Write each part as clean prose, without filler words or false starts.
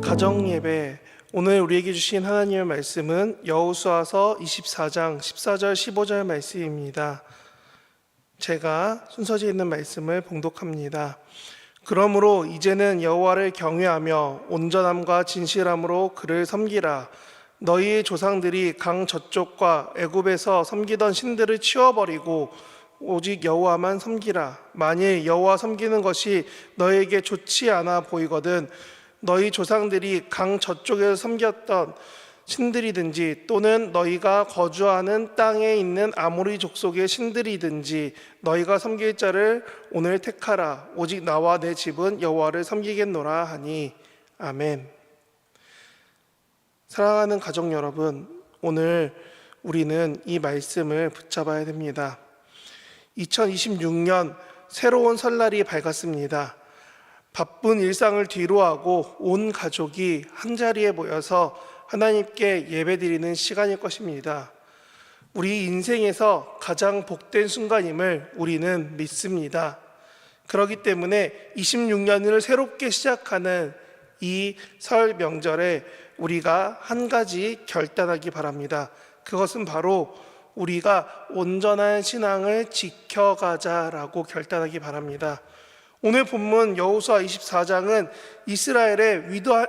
가정 예배, 오늘 우리에게 주신 하나님의 말씀은 여호수아서 24장 14절 15절 말씀입니다. 제가 순서지에 있는 말씀을 봉독합니다. 그러므로 이제는 여호와를 경외하며 온전함과 진실함으로 그를 섬기라. 너희의 조상들이 강 저쪽과 애굽에서 섬기던 신들을 치워버리고 오직 여호와만 섬기라. 만일 여호와 섬기는 것이 너희에게 좋지 않아 보이거든 너희 조상들이 강 저쪽에서 섬겼던 신들이든지 또는 너희가 거주하는 땅에 있는 아모리 족속의 신들이든지 너희가 섬길 자를 오늘 택하라. 오직 나와 내 집은 여호와를 섬기겠노라 하니. 아멘. 사랑하는 가족 여러분, 오늘 우리는 이 말씀을 붙잡아야 됩니다. 2026년 새로운 설날이 밝았습니다. 바쁜 일상을 뒤로하고 온 가족이 한자리에 모여서 하나님께 예배드리는 시간일 것입니다. 우리 인생에서 가장 복된 순간임을 우리는 믿습니다. 그렇기 때문에 26년을 새롭게 시작하는 이 설 명절에 우리가 한 가지 결단하기 바랍니다. 그것은 바로 우리가 온전한 신앙을 지켜가자라고 결단하기 바랍니다. 오늘 본문 여호수아 24장은 이스라엘의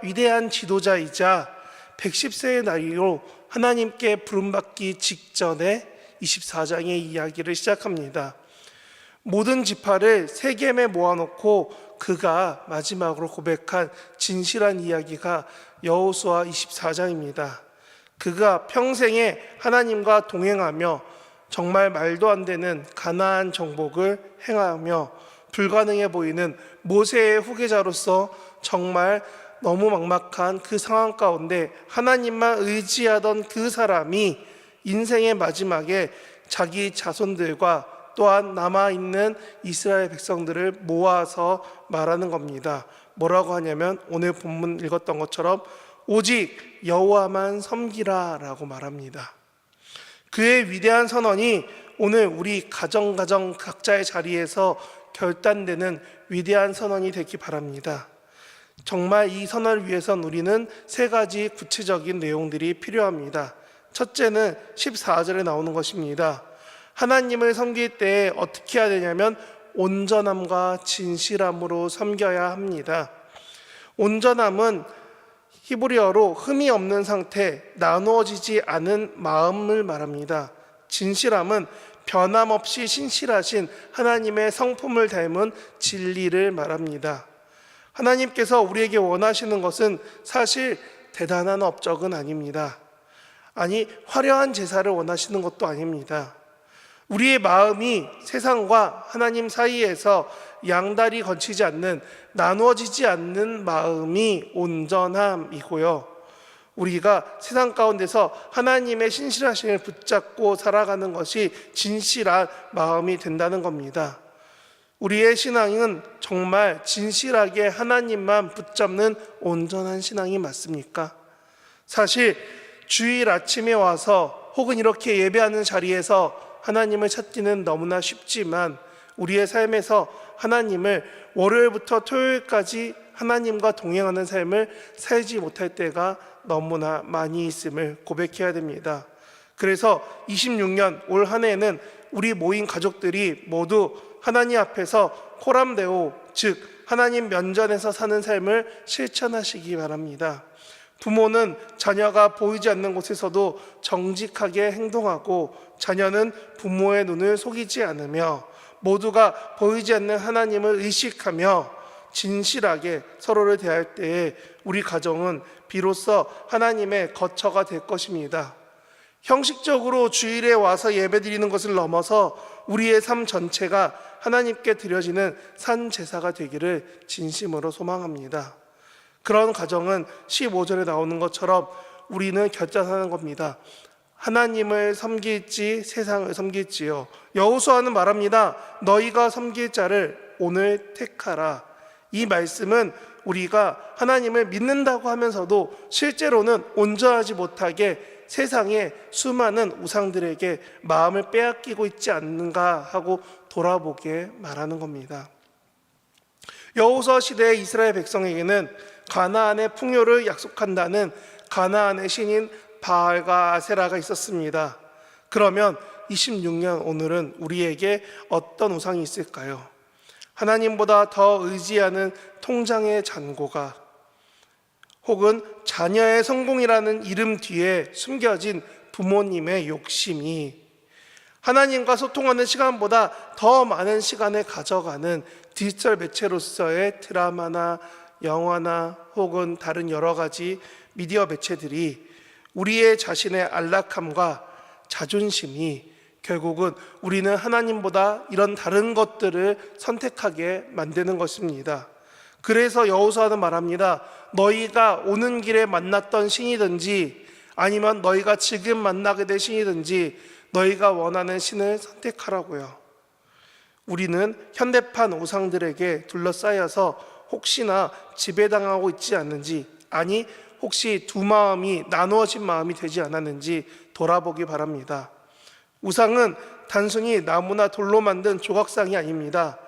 위대한 지도자이자 110세의 나이로 하나님께 부름받기 직전에 24장의 이야기를 시작합니다. 모든 지파를 세겜에 모아놓고 그가 마지막으로 고백한 진실한 이야기가 여호수아 24장입니다. 그가 평생에 하나님과 동행하며 정말 말도 안 되는 가나안 정복을 행하며 불가능해 보이는 모세의 후계자로서 정말 너무 막막한 그 상황 가운데 하나님만 의지하던 그 사람이 인생의 마지막에 자기 자손들과 또한 남아있는 이스라엘 백성들을 모아서 말하는 겁니다. 뭐라고 하냐면 오늘 본문 읽었던 것처럼 오직 여호와만 섬기라 라고 말합니다. 그의 위대한 선언이 오늘 우리 가정 각자의 자리에서 결단되는 위대한 선언이 되기 바랍니다. 정말 이 선언을 위해선 우리는 세 가지 구체적인 내용들이 필요합니다. 첫째는 14절에 나오는 것입니다. 하나님을 섬길 때 어떻게 해야 되냐면 온전함과 진실함으로 섬겨야 합니다. 온전함은 히브리어로 흠이 없는 상태, 나누어지지 않은 마음을 말합니다. 진실함은 변함없이 신실하신 하나님의 성품을 닮은 진리를 말합니다. 하나님께서 우리에게 원하시는 것은 사실 대단한 업적은 아닙니다. 아니, 화려한 제사를 원하시는 것도 아닙니다. 우리의 마음이 세상과 하나님 사이에서 양다리 걸치지 않는, 나누어지지 않는 마음이 온전함이고요. 우리가 세상 가운데서 하나님의 신실하심을 붙잡고 살아가는 것이 진실한 마음이 된다는 겁니다. 우리의 신앙은 정말 진실하게 하나님만 붙잡는 온전한 신앙이 맞습니까? 사실 주일 아침에 와서 혹은 이렇게 예배하는 자리에서 하나님을 찾기는 너무나 쉽지만 우리의 삶에서 하나님을 월요일부터 토요일까지 하나님과 동행하는 삶을 살지 못할 때가 너무나 많이 있음을 고백해야 됩니다. 그래서 26년 올 한 해에는 우리 모인 가족들이 모두 하나님 앞에서 코람데오, 즉 하나님 면전에서 사는 삶을 실천하시기 바랍니다. 부모는 자녀가 보이지 않는 곳에서도 정직하게 행동하고 자녀는 부모의 눈을 속이지 않으며 모두가 보이지 않는 하나님을 의식하며 진실하게 서로를 대할 때에 우리 가정은 비로소 하나님의 거처가 될 것입니다. 형식적으로 주일에 와서 예배드리는 것을 넘어서 우리의 삶 전체가 하나님께 드려지는 산 제사가 되기를 진심으로 소망합니다. 그런 가정은 15절에 나오는 것처럼 우리는 결단하는 겁니다. 하나님을 섬길지 세상을 섬길지요. 여호수아는 말합니다. 너희가 섬길 자를 오늘 택하라. 이 말씀은 우리가 하나님을 믿는다고 하면서도 실제로는 온전하지 못하게 세상의 수많은 우상들에게 마음을 빼앗기고 있지 않는가 하고 돌아보게 말하는 겁니다. 여호수아 시대의 이스라엘 백성에게는 가나안의 풍요를 약속한다는 가나안의 신인 바알과 아세라가 있었습니다. 그러면 26년 오늘은 우리에게 어떤 우상이 있을까요? 하나님보다 더 의지하는 통장의 잔고가, 혹은 자녀의 성공이라는 이름 뒤에 숨겨진 부모님의 욕심이, 하나님과 소통하는 시간보다 더 많은 시간을 가져가는 디지털 매체로서의 드라마나 영화나 혹은 다른 여러 가지 미디어 매체들이 우리의 자신의 안락함과 자존심이 결국은 우리는 하나님보다 이런 다른 것들을 선택하게 만드는 것입니다. 그래서 여호수아는 말합니다. 너희가 오는 길에 만났던 신이든지 아니면 너희가 지금 만나게 될 신이든지 너희가 원하는 신을 선택하라고요. 우리는 현대판 우상들에게 둘러싸여서 혹시나 지배당하고 있지 않는지, 아니 혹시 두 마음이 나누어진 마음이 되지 않았는지 돌아보기 바랍니다. 우상은 단순히 나무나 돌로 만든 조각상이 아닙니다.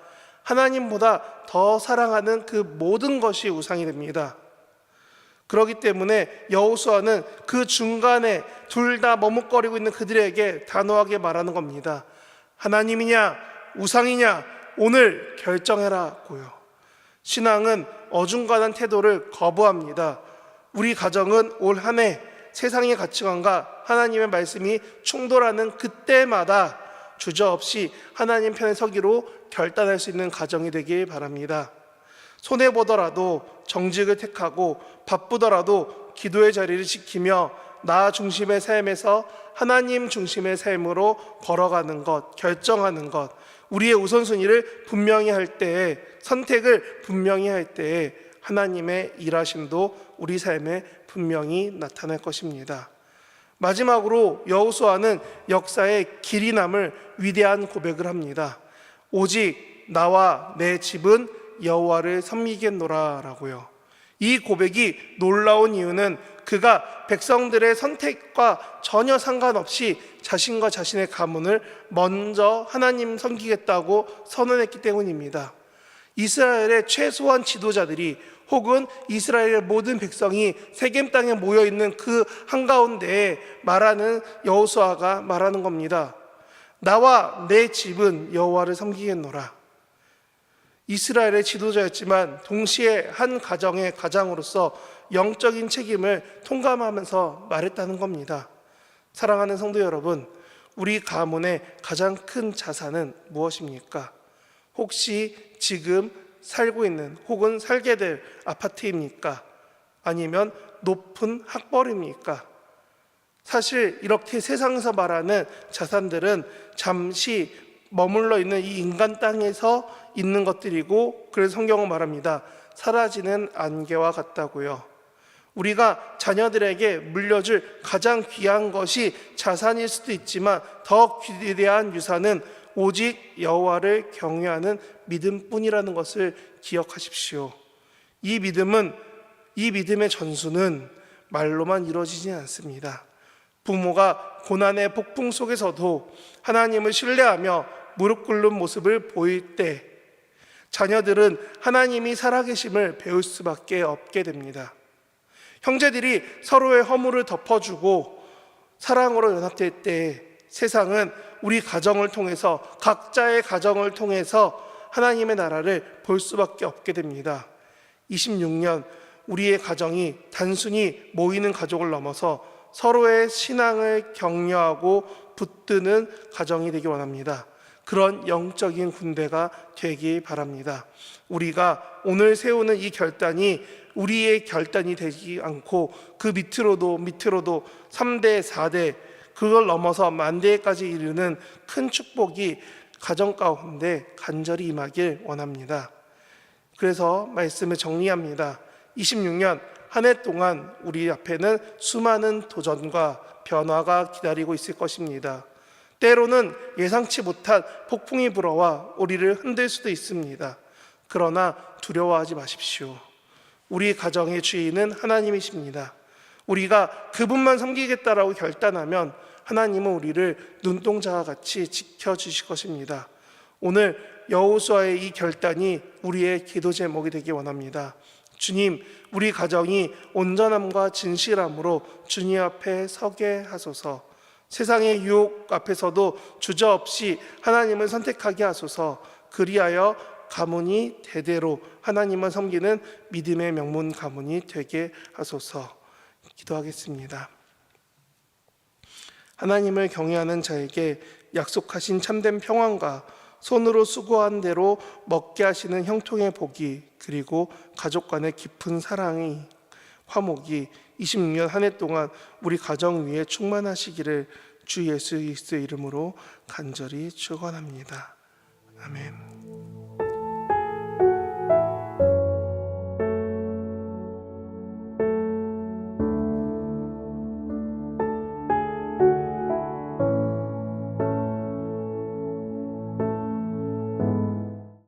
하나님보다 더 사랑하는 그 모든 것이 우상이 됩니다. 그렇기 때문에 여호수아는 그 중간에 둘 다 머뭇거리고 있는 그들에게 단호하게 말하는 겁니다. 하나님이냐 우상이냐 오늘 결정해라고요. 신앙은 어중간한 태도를 거부합니다. 우리 가정은 올 한 해 세상의 가치관과 하나님의 말씀이 충돌하는 그때마다 주저없이 하나님 편에 서기로 결단할 수 있는 가정이 되길 바랍니다. 손해보더라도 정직을 택하고 바쁘더라도 기도의 자리를 지키며 나 중심의 삶에서 하나님 중심의 삶으로 걸어가는 것, 결정하는 것, 우리의 우선순위를 분명히 할 때에, 선택을 분명히 할 때에 하나님의 일하심도 우리 삶에 분명히 나타날 것입니다. 마지막으로 여호수아는 역사의 길이 남을 위대한 고백을 합니다. 오직 나와 내 집은 여호와를 섬기겠노라 라고요. 이 고백이 놀라운 이유는 그가 백성들의 선택과 전혀 상관없이 자신과 자신의 가문을 먼저 하나님 섬기겠다고 선언했기 때문입니다. 이스라엘의 최소한 지도자들이 혹은 이스라엘의 모든 백성이 세겜 땅에 모여있는 그 한가운데에 말하는 여호수아가 말하는 겁니다. 나와 내 집은 여호와를 섬기겠노라. 이스라엘의 지도자였지만 동시에 한 가정의 가장으로서 영적인 책임을 통감하면서 말했다는 겁니다. 사랑하는 성도 여러분, 우리 가문의 가장 큰 자산은 무엇입니까? 혹시 지금 살고 있는 혹은 살게 될 아파트입니까? 아니면 높은 학벌입니까? 사실 이렇게 세상에서 말하는 자산들은 잠시 머물러 있는 이 인간 땅에서 있는 것들이고, 그래서 성경은 말합니다. 사라지는 안개와 같다고요. 우리가 자녀들에게 물려줄 가장 귀한 것이 자산일 수도 있지만 더 귀대한 유산은 오직 여호와를 경외하는 믿음뿐이라는 것을 기억하십시오. 이 믿음의 전수는 말로만 이루어지지 않습니다. 부모가 고난의 폭풍 속에서도 하나님을 신뢰하며 무릎 꿇는 모습을 보일 때 자녀들은 하나님이 살아계심을 배울 수밖에 없게 됩니다. 형제들이 서로의 허물을 덮어주고 사랑으로 연합될 때 세상은 우리 가정을 통해서, 각자의 가정을 통해서 하나님의 나라를 볼 수밖에 없게 됩니다. 26년 우리의 가정이 단순히 모이는 가족을 넘어서 서로의 신앙을 격려하고 붙드는 가정이 되기 원합니다. 그런 영적인 군대가 되기 바랍니다. 우리가 오늘 세우는 이 결단이 우리의 결단이 되지 않고 그 밑으로도 3대, 4대, 그걸 넘어서 만대까지 이르는 큰 축복이 가정 가운데 간절히 임하길 원합니다. 그래서 말씀을 정리합니다. 26년 한 해 동안 우리 앞에는 수많은 도전과 변화가 기다리고 있을 것입니다. 때로는 예상치 못한 폭풍이 불어와 우리를 흔들 수도 있습니다. 그러나 두려워하지 마십시오. 우리 가정의 주인은 하나님이십니다. 우리가 그분만 섬기겠다라고 결단하면 하나님은 우리를 눈동자와 같이 지켜주실 것입니다. 오늘 여호수아의 이 결단이 우리의 기도 제목이 되기 원합니다. 주님, 우리 가정이 온전함과 진실함으로 주님 앞에 서게 하소서. 세상의 유혹 앞에서도 주저없이 하나님을 선택하게 하소서. 그리하여 가문이 대대로 하나님을 섬기는 믿음의 명문 가문이 되게 하소서. 기도하겠습니다. 하나님을 경외하는 자에게 약속하신 참된 평안과 손으로 수고한 대로 먹게 하시는 형통의 복이, 그리고 가족 간의 깊은 사랑이, 화목이 26년 한 해 동안 우리 가정 위에 충만하시기를 주 예수 그리스도의 이름으로 간절히 축원합니다. 아멘.